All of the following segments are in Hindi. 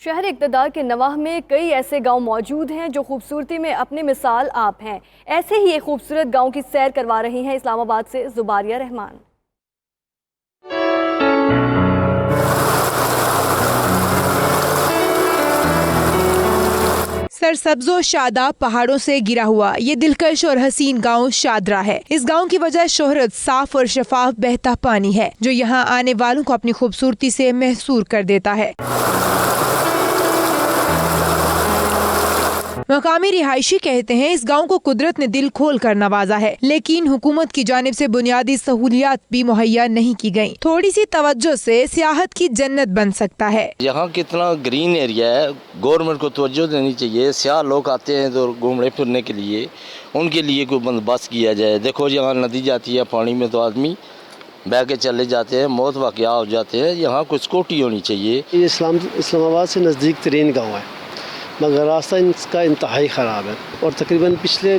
शहर इक़्तिदार के नवाह में कई ऐसे गांव मौजूद हैं जो खूबसूरती में अपनी मिसाल आप हैं। ऐसे ही एक खूबसूरत गांव की सैर करवा रही हैं इस्लामाबाद से जुबारिया रहमान। सरसब्जो शादाब पहाड़ों से गिरा हुआ ये दिलकश और हसीन गांव शादरा है। इस गांव की वजह शोहरत साफ और शफाफ बहता पानी है जो यहां आने वालों को अपनी खूबसूरती से महसूर कर देता है। मकामी रिहायशी कहते हैं इस गांव को कुदरत ने दिल खोल कर नवाजा है, लेकिन हुकूमत की जानिब से बुनियादी सहूलियात भी मुहैया नहीं की गयी। थोड़ी सी तवज्जो से सियाहत की जन्नत बन सकता है। यहाँ कितना ग्रीन एरिया है, गवर्नमेंट को तवज्जो देनी चाहिए। सियाह लोग आते हैं तो घूमने फिरने के लिए, उनके लिए कोई बंदोबस्त किया जाए। देखो यहाँ नदी जाती है पानी में तो आदमी बह के चले जाते हैं, मौत वाक़या हो जाते हैं। यहाँ कुछ सिक्योरिटी होनी चाहिए। ये इस्लामाबाद से नज़दीक तरीन गाँव है, मगर रास्ता इसका इंतहाई ख़राब है और तकरीबन पिछले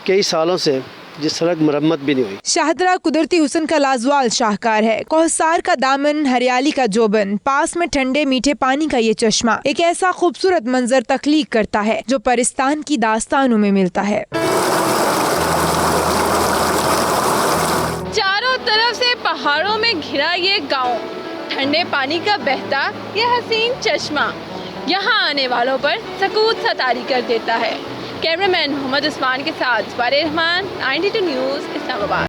कई सालों से जिस सड़क मरम्मत भी नहीं हुई। शाहदरा कुदरती हुस्न का लाजवाल शाहकार है। कोहसार का दामन, हरियाली का जोबन, पास में ठंडे मीठे पानी का ये चश्मा एक ऐसा खूबसूरत मंजर तख्लीक करता है जो परिस्तान की दास्तानों में मिलता है। चारों तरफ से पहाड़ों में घिरा ये गांव, ठंडे पानी का बहता ये हसीन चश्मा यहाँ आने वालों पर सकूत सा तारी कर देता है। कैमरामैन मोहम्मद उस्मान के साथ जुबारिया रहमान, 92 न्यूज़, इस्लामाबाद।